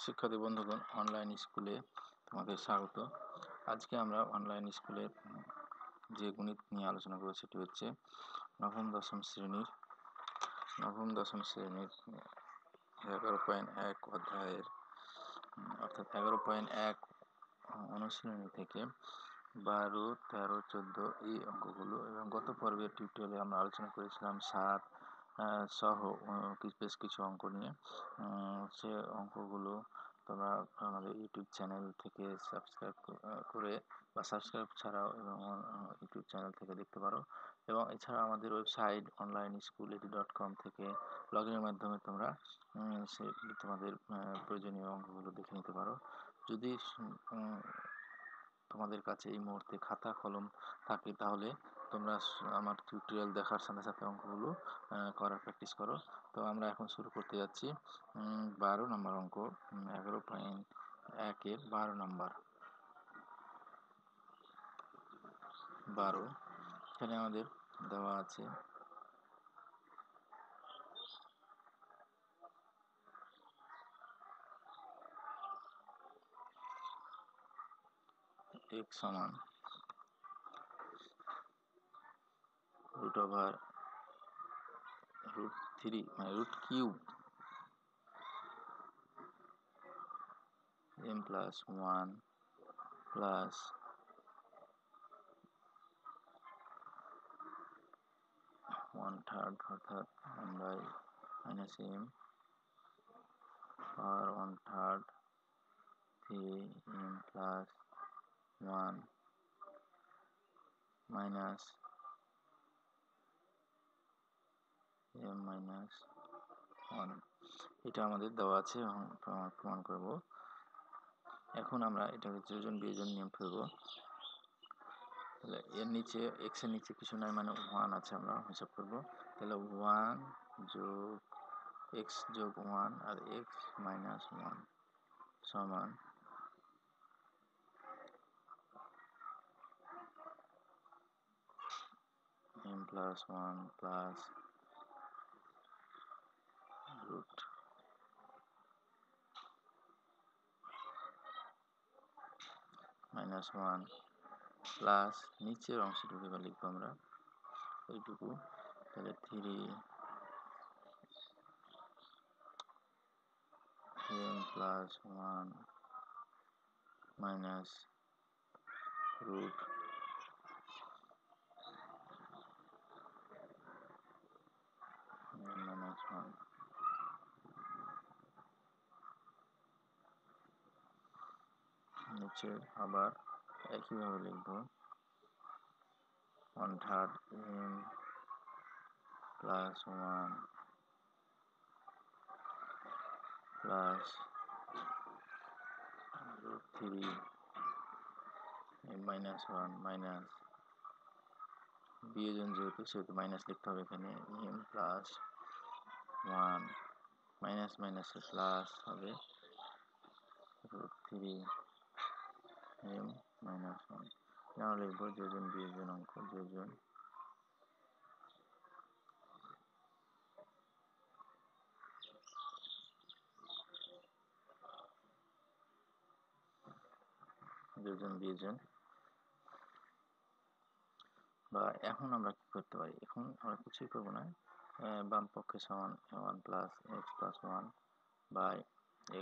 শিক্ষার্থী বন্ধুগণ, অনলাইন স্কুলে তোমাদের স্বাগত। আজকে আমরা অনলাইন স্কুলের যে গণিত নিয়ে আলোচনা করব সেটি হচ্ছে নবম দশম শ্রেণীর 11.1 অধ্যায়ের অর্থাৎ 11.1 অনুশীলনী থেকে 12, 13, 14 এই অঙ্কগুলো, এবং গত পর্বের টিউটোরিয়ালে আমরা আলোচনা করেছিলাম 7 সহ বেশ কিছু অঙ্ক নিয়ে। সে অঙ্কগুলো তোমরা আমাদের ইউটিউব চ্যানেল থেকে সাবস্ক্রাইব করে বা সাবস্ক্রাইব ছাড়াও এবং ইউটিউব চ্যানেল থেকে দেখতে পারো, এবং এছাড়া আমাদের ওয়েবসাইট onlineschool.com থেকে লগ ইনের মাধ্যমে তোমরা তোমাদের প্রয়োজনীয় অঙ্কগুলো দেখে নিতে পারো। যদি তোমাদের কাছে এই মুহূর্তে খাতা কলম থাকে তাহলে তোমরা আমার টিউটোরিয়াল দেখার সাথে সাথে অঙ্কগুলো করার প্র্যাকটিস করো। তো আমরা এখন শুরু করতে যাচ্ছি 12 নম্বর অঙ্ক, 11.1 এর 12 নম্বর। 12 এখানে আমাদের দেওয়া আছে x সমান √3 মানে √3 m plus 1 plus 1/3 অর্থাৎ 1/-m আর 1/3 3m plus 1 minus m minus 1, এটা আমাদের দেওয়া আছে এবং প্রমাণ করব। এখন আমরা এটাকে যোজন বিয়োজন নিয়ম ফেলবো। তাহলে এর নিচে x এর নিচে কিছু নাই, মানে 1 আছে, আমরা হিসাব করব। তাহলে 1 যোগ x যোগ 1 আর x minus 1 সমান m plus 1 plus root minus 1 plus নিচের অংশটুকু এবার লিখবো আমরা এইটুকু। তাহলে 3m plus 1 minus root minus 1। নিচে আবার একইভাবে লিখবো 1/3 m plus 1 plus √3 m minus 1 minus বিয়োজন যেহেতু সেহেতু মাইনাস লিখতে হবে এখানে, m plus 1 মাইনাস মাইনাসে প্লাস হবে √3 m minus 1। now লিখবো যোজন বিয়োজন অঙ্ক, যোজন বিয়োজন। বা এখন আমরা কি করতে পারি, এখন আমরা কিছুই করবো না, বাম পক্ষে সমান 1 plus x plus 1 by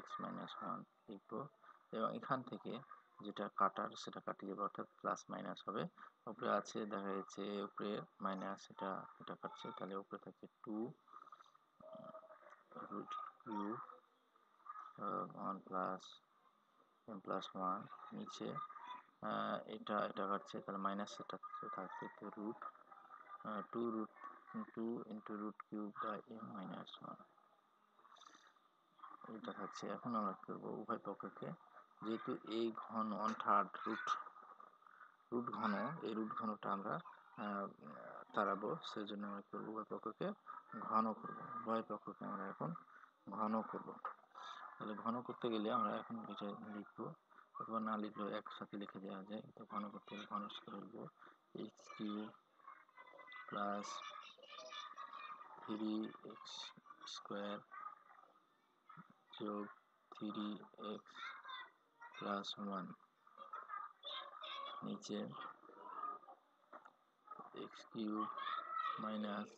x minus 1 লিখবো, এবং এখান থেকে যেটা কাটার সেটা কাটিয়ে যাবে, অর্থাৎ প্লাস মাইনাস হবে। উপরে আছে দেখা যাচ্ছে উপরে মাইনাস, এটা কাটছে, তাহলে উপরে থাকে 2 √3 1 plus m plus 1, নিচে এটা কাটছে, তাহলে মাইনাস সেটা থাকছে, তো √2 into √3 by m minus 1 এটা থাকছে। এখন আমরা করবো উভয় পক্ষকে, যেহেতু এই ঘন 1/3 রুট ঘন, এই রুট ঘনটা আমরা তাড়াবো, সেই জন্য আমরা করবো উভয় পক্ষকে ঘন করব। উভয় পক্ষকে আমরা এখন ঘন করব। তাহলে ঘন করতে গেলে আমরা এখন এটা লিখবো, অথবা না লিখলেও একসাথে লিখে দেওয়া যায়। তো ঘন করতে গেলে ঘন করবো h³ প্লাস 3x² যোগ 3 3x প্লাস 1 নিচে x cube minus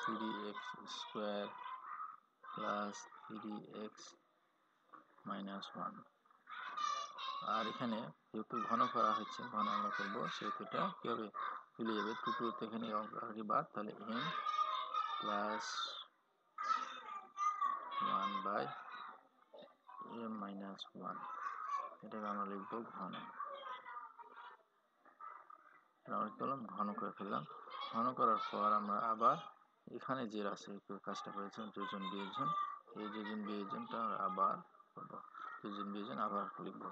3x square plus 3x minus 1। আর এখানে যেহেতু ঘন করা হচ্ছে, ঘন আমরা করবো, সেহেতু এটা কি হবে, তুলে যাবে, টু এখানে অঙ্কটি বাদ, তাহলে m plus 1 by m minus 1, এটাকে আমরা লিখবো ঘন। আমরা করলাম ঘন করে ফেললাম। ঘন করার পর আমরা আবার এখানে যে রাশি কাজটা করেছেন যোজন বিয়োজন, এই যোজন বিয়োজনটা আমরা আবার করবো, যোজন বিয়োজন আবার লিখবো।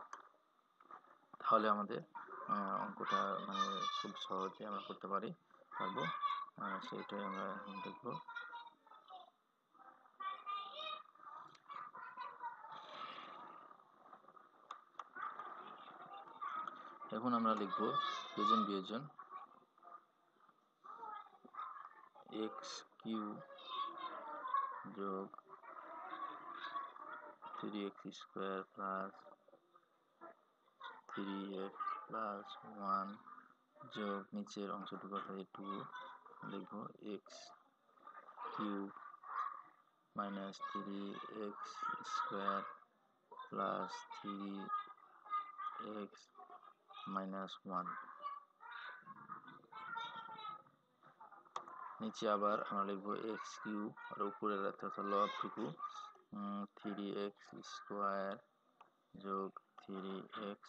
তাহলে আমাদের অঙ্কটা মানে খুব সহজে আমরা করতে পারবো। সেটাই আমরা এখন দেখবো। এখন আমরা লিখবো যোজন বিয়োজন x কিউব যোগ 3x square plus 3x plus 1 যোগ নিচের অংশটুকু অর্থাৎ এটুকু লিখবো x cube minus 3x square plus 3x minus 1। নিচে আবার আমরা লিখবো x কিউব আর উপরের অর্থাৎ লবটুকু 3x স্কোয়ার যোগ 3x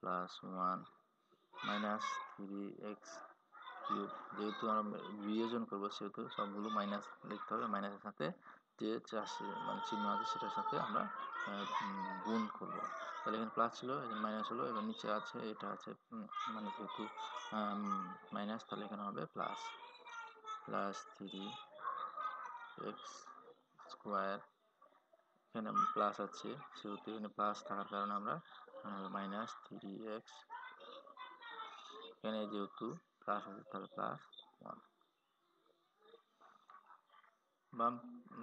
plus 1 minus 3x cube. যেহেতু আমরা বিয়োজন করবো সেহেতু সবগুলো মাইনাস লিখতে হবে, মাইনাসের সাথে যে মানে চিহ্ন আছে সেটার সাথে আমরা গুণ করবো। তাহলে এখানে প্লাস ছিল, এখানে মাইনাস হলো, এবার নিচে আছে এটা আছে মানে যেহেতু মাইনাস, তাহলে এখানে হবে প্লাস 3x স্কোয়ার, এখানে প্লাস আছে সেহেতু এখানে প্লাস থাকার কারণে আমরা মাইনাস 3x, এখানে যেহেতু প্লাস আছে তাহলে প্লাস 1। বাম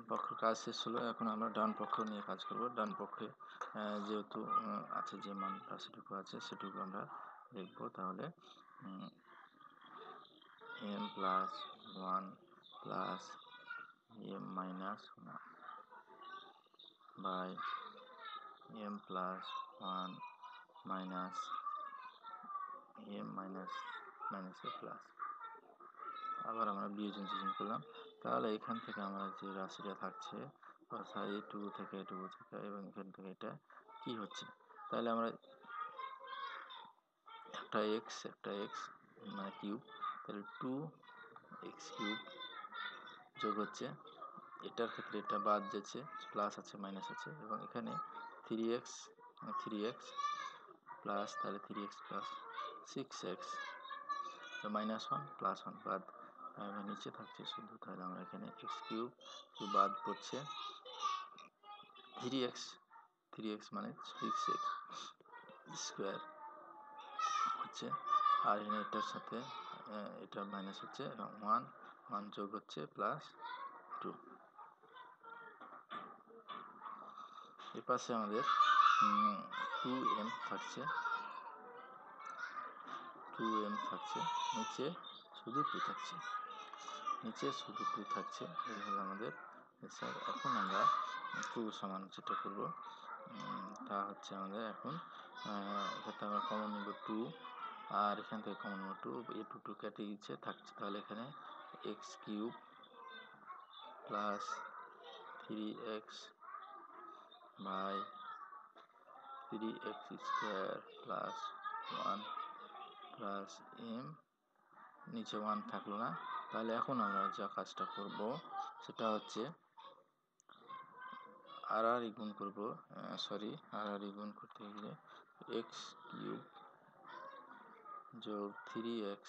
পক্ষ কাজ শেষ হলো, এখন আমরা ডান পক্ষ নিয়ে কাজ করব। ডান পক্ষে যেহেতু আছে যে মান রাশিটুকু আছে সেটুকু আমরা দেখব। তাহলে m plus 1 plus m minus 1 by m plus 1 minus m minus মাইনাসের প্লাস। আবার আমরা বিয়োজন করলাম, তাহলে এখান থেকে আমরা যে রাশিটা থাকছে অর্থাৎ এটুকু থেকে এটুকু থেকে এবং এখান থেকে এটা কি হচ্ছে, তাহলে আমরা একটা x মানে কিউব, তাহলে 2x কিউব যোগ হচ্ছে, এটার ক্ষেত্রে এটা বাদ যাচ্ছে, প্লাস আছে মাইনাস আছে, এবং এখানে 3x প্লাস, তাহলে 3x plus 6x minus 1 plus 1 বাদ, নিচে থাকছে শুধু, তাহলে আমরা এখানে x কিউব বাদ পড়ছে 3x মানে 6x স্কোয়ার হচ্ছে, আর এখানে এটার সাথে এটা মাইনাস হচ্ছে এবং 1 যোগ হচ্ছে প্লাস 2। এর পাশে আমাদের 2m থাকছে, নিচে শুধু 2 থাকছে, এই হলো আমাদের স্যার। এখন আমরা 2 সমান যেটা করব তা হচ্ছে আমাদের এখন এখানে আমরা কমন নিব 2, আর এখান থেকে কমন নিব 2, এই 2 কেটে গেছে থাকছে, তাহলে এখানে x cube plus 3x by 3x square plus 1 plus m, নিচে 1 থাকলো না। তাহলে এখন আমরা যা কাজটা করব সেটা হচ্ছে আর গুণ করব, আর গুণ করতে গেলে x কিউব যোগ 3x,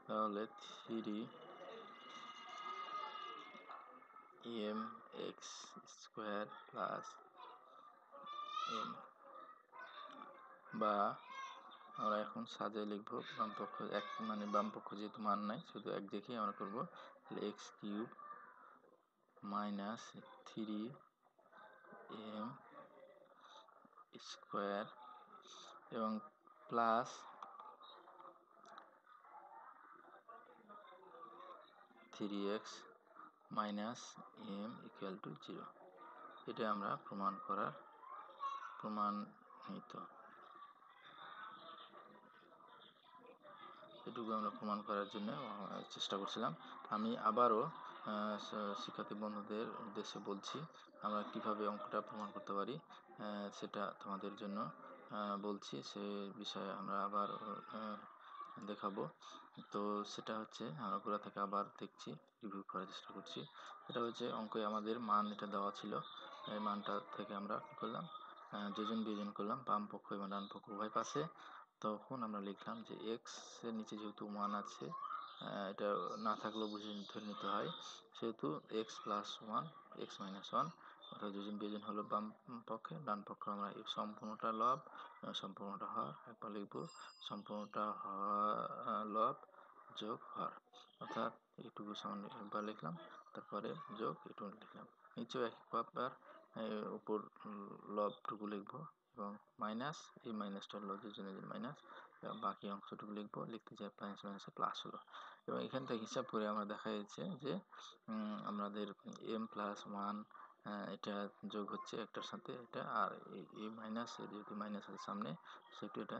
তাহলে 3mx স্কোয়ার প্লাস m, বা আমরা এখন সাজিয়ে লিখবো বাম পক্ষ এক, মানে বাম পক্ষ যেহেতু মান নাই শুধু এক দেখেই আমরা করবো, তাহলে x cube minus 3m square এবং plus 3x minus m equal to 0। এটা আমরা প্রমাণিত এটুকু আমরা প্রমাণ করার জন্য চেষ্টা করছিলাম। আমি আবারও শিক্ষার্থী বন্ধুদের উদ্দেশ্যে বলছি, আমরা কিভাবে অঙ্কটা প্রমাণ করতে পারি সেটা তোমাদের জন্য বলছি। সে বিষয়ে আমরা আবার দেখাবো। তো সেটা হচ্ছে আমরা গোড়া থেকে আবার দেখছি, রিভিউ করার চেষ্টা করছি। এটা হচ্ছে অঙ্কে আমাদের মান এটা দেওয়া ছিল, এই মানটা থেকে আমরা কী করলাম, যোজন বিয়োজন করলাম বাম পক্ষ এবং ডান পক্ষ উভয় পাশে। তখন আমরা লিখলাম যে এক্স এর নিচে যেহেতু 1 আছে, এটা না থাকলেও ধরে নিতে হয়, সেহেতু এক্স প্লাস 1 এক্স মাইনাস 1, অর্থাৎ যোজন বিয়োজন হলো বাম পক্ষে, ডান পক্ষে আমরা সম্পূর্ণটা লব সম্পূর্ণটা হর, একবার লিখব সম্পূর্ণটা লব যোগ হর, অর্থাৎ এইটুকু সামনে একবার লিখলাম, তারপরে যোগ এটুকু লিখলাম। নিচেও একবার উপর লবটুকু লিখবো এবং মাইনাস, এই মাইনাসটা হলো যোজনের মাইনাস, বাকি অংশটুকু লিখবো, লিখতে চাই মাইনাস মাইনাসে প্লাস হলো। এবং এখান থেকে হিসাব করে আমরা দেখা যাচ্ছে যে আমাদের m প্লাস 1 এটা যোগ হচ্ছে একটার সাথে এটা, আর এই মাইনাস যেহেতু মাইনাস আছে সামনে সেহেতু এটা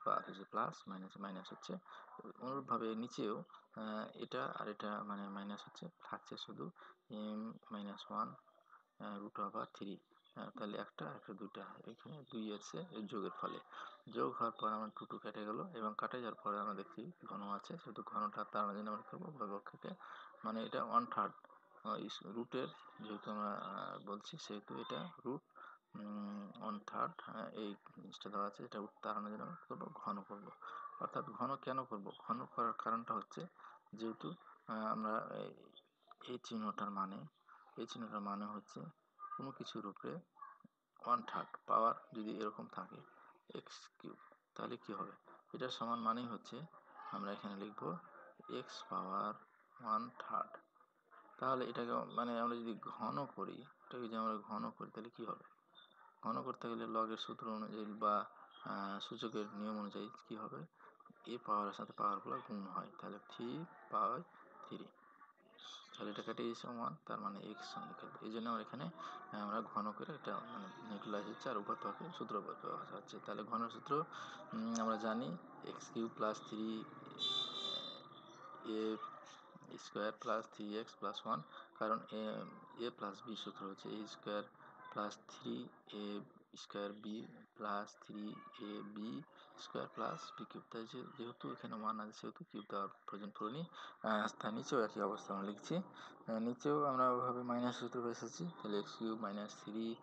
বাদ হচ্ছে, প্লাস মাইনাসে মাইনাস হচ্ছে। অনুরূপভাবে নিচেও এটা আর এটা মানে মাইনাস হচ্ছে, থাকছে শুধু m মাইনাস 1 রুট ওভার 3, তাহলে একটা দুইটা, এখানে 2 আছে যোগের ফলে। যোগ হওয়ার পর আমার 2 কেটে গেল এবং কাটে যাওয়ার পরে আমরা দেখছি ঘন আছে, সেহেতু ঘনটা তার জন্য আমরা করবো উভয়পক্ষকে, মানে এটা 1/3 রুটের, যেহেতু আমরা বলছি সেহেতু এটা রুট 1/3 এই জিনিসটা দেওয়া আছে, এটা তাড়ানোর জন্য আমরা করবো ঘন করব। অর্থাৎ ঘন কেন করব, ঘন করার কারণটা হচ্ছে যেহেতু আমরা এই চিহ্নটার মানে হচ্ছে কোনো কিছুর উপরে 1/3 পাওয়ার যদি এরকম থাকে এক্স কিউব, তাহলে কি হবে, এটার সমান মানেই হচ্ছে আমরা এখানে লিখব এক্স পাওয়ার 1/3। তাহলে এটাকে মানে আমরা যদি ঘন করি, তাহলে কি হবে, ঘন করতে গেলে লগের সূত্র অনুযায়ী বা সূচকের নিয়ম অনুযায়ী কি হবে, এ পাওয়ারের সাথে পাওয়ারগুলো গুণ হয়, তাহলে 3/3, তাহলে এটা কেটে গেছে 1, তার মানে এক্স সমীকরণ। এই জন্য এখানে আমরা ঘন করে এটা মানে নিউট্রালাইজ হচ্ছে আর উভয় পক্ষে সূত্র ব্যবহার হচ্ছে। তাহলে ঘনের সূত্র আমরা জানি X cube plus 3 A square plus 3x plus 1, কারণ এ প্লাস বি সূত্র হচ্ছে A square plus 3a square B plus 3ab square plus B cube. তাই যেহেতু এখানে 1 আছে সেহেতু কিউব দেওয়ার প্রয়োজন পড়েনি। নিচেও একই অবস্থা আমরা লিখছি, নিচেও আমরা ওইভাবে মাইনাস সূত্র এসেছি, তাহলে x cube minus 3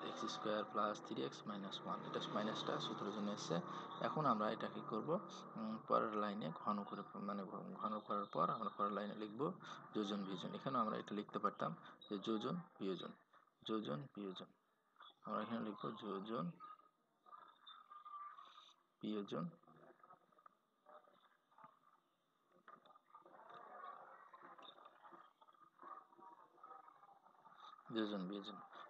x square plus 3x minus 1, এটা মাইনাসটা সূত্রের জন্য এসছে। এখন আমরা এটা কি করব, পরের লাইনে ঘন করে মানে ঘন করার পর আমরা পরের লাইনে লিখব যোজন বিয়োজন। এখানে আমরা এটা লিখতে পারতাম যে যোজন বিয়োজন, আমরা এখানে লিখব যোজন বিয়োজন।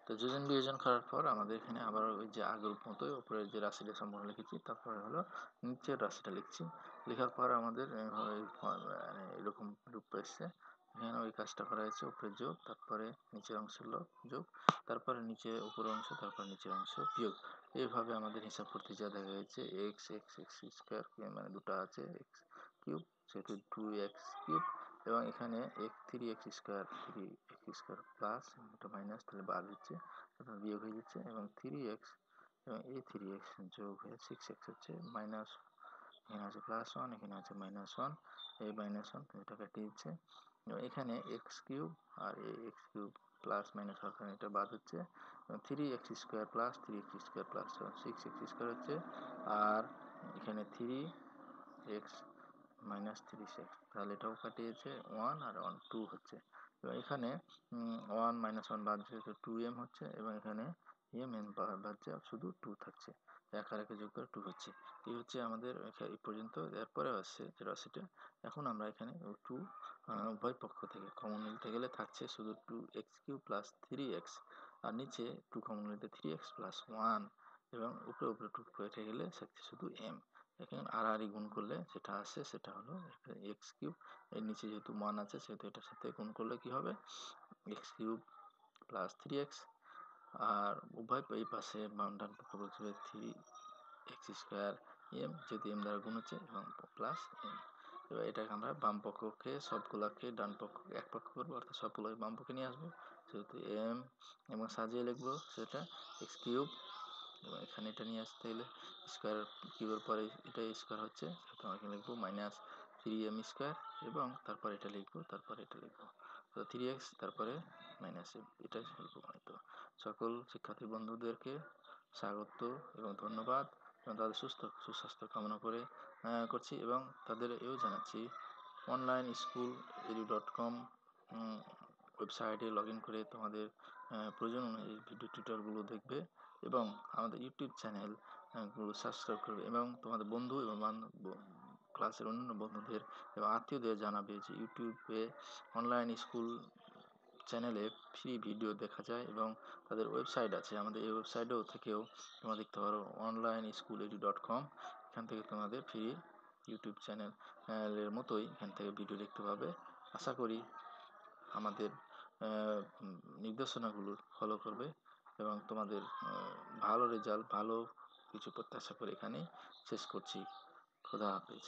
তো যোজন বিয়োজন করার পর আমাদের এখানে আবার ওই যে আগের মতোই উপরের যে রাশিটা সম্পূর্ণ লিখেছি, তারপরে হলো নিচের রাশিটা লিখছি। লেখার পর আমাদের এরকম রূপ এসছে, এখানে ওই কাজটা করা হয়েছে, উপরে যোগ, তারপরে নিচের অংশ যোগ, তারপরে নিচে উপরের অংশ, তারপর নিচের অংশ বিয়োগ। এইভাবে আমাদের হিসাব করতে যা দেখা যাচ্ছে এক্স এক্স এক্স স্কোয়ার মানে দুটো আছে এক্স কিউব, সেহেতু 2x কিউব, এবং এখানে 3x স্কোয়ার প্লাস এটা মাইনাস, তাহলে বার হচ্ছে, তারপর বিয়োগ হয়ে যাচ্ছে, এবং 3x এবং এই 3x যোগ হয়ে 6x হচ্ছে মাইনাস, এখানে আছে প্লাস 1, এখানে আছে মাইনাস 1, এই মাইনাস 1 এটা কেটে দিচ্ছে, এবং এখানে এক্স কিউব আর এই এক্স কিউব প্লাস মাইনাস হওয়ার কারণে এটা বাদ হচ্ছে, 3x square plus 3x square plus 6x square হচ্ছে, আর এখানে 3x মাইনাস 3x, তাহলে এটাও কাটিয়েছে 1 আর 1 2 হচ্ছে, এবং এখানে 1 মাইনাস 1 বাদ যেহেতু 2m হচ্ছে, এবং এখানে m বাদ শুধু 2 থাকছে, এক আর একে যোগ করে 2 হচ্ছে। এই হচ্ছে আমাদের এই পর্যন্ত। এরপরে আসছে যে রাশিটা, এখন আমরা এখানে 2 উভয় পক্ষ থেকে কমন নিতে গেলে থাকছে শুধু 2x³ প্লাস 3x, আর নিচে 2 কমন নিতে 3x প্লাস 1, এবং উপরে উপরে 2 কেটে গেলে থাকছে শুধু m। এখানে আর গুণ করলে যেটা আসে সেটা হলো x³ এর নিচে যেহেতু 1 আছে সেহেতু এটার সাথে গুণ করলে কি হবে x³ প্লাস 3x, আর উভয় এই পাশে ডান পক্ষ বলছে 3x² m, যেহেতু m দ্বারা গুণ হচ্ছে, এবং প্লাস m। এবার এটাকে আমরা বাম পক্ষকে সবগুলাকে ডান পক্ষ এক পক্ষ করবো, অর্থাৎ সবগুলোকে বাম পক্ষে নিয়ে আসবো, যেহেতু m, এবং সাজিয়ে লিখবো সেটা x³ এবং এখানে এটা নিয়ে আসতে গেলে স্কোয়ার কিউবের পরে এটা স্কোয়ার হচ্ছে, সেহেতু আমরা এখানে লিখবো -3m², এবং তারপর এটা লিখবো, তারপর এটা লিখবো, তো 3x তারপরে -m, এটাই প্রমাণিত। সকল শিক্ষার্থী বন্ধুদেরকে স্বাগত এবং ধন্যবাদ, এবং তাদের সুস্বাস্থ্য কামনা করে করছি, এবং তাদের এও জানাচ্ছি onlineschool.edu.com ওয়েবসাইটে লগ ইন করে তোমাদের প্রয়োজন অনুযায়ী ভিডিও টিউটোরিয়ালগুলো দেখবে, এবং আমাদের ইউটিউব চ্যানেল গুলো সাবস্ক্রাইব করবে, এবং তোমাদের বন্ধু এবং ক্লাসের অন্যান্য বন্ধুদের এবং আত্মীয়দের জানাবে যে ইউটিউবে অনলাইন স্কুল চ্যানেলে ফ্রি ভিডিও দেখা যায়, এবং তাদের ওয়েবসাইট আছে, আমাদের এই ওয়েবসাইটেও থেকেও তোমরা দেখতে পারো onlineschool.edu.com। এখান থেকে তোমাদের ফ্রি ইউটিউব চ্যানেলের মতোই এখান থেকে ভিডিও দেখতে পাবে। আশা করি আমাদের নির্দেশনাগুলো ফলো করবে, এবং তোমাদের ভালো রেজাল্ট, ভালো কিছু প্রত্যাশা করে এখানেই শেষ করছি। খোদা হাফেজ।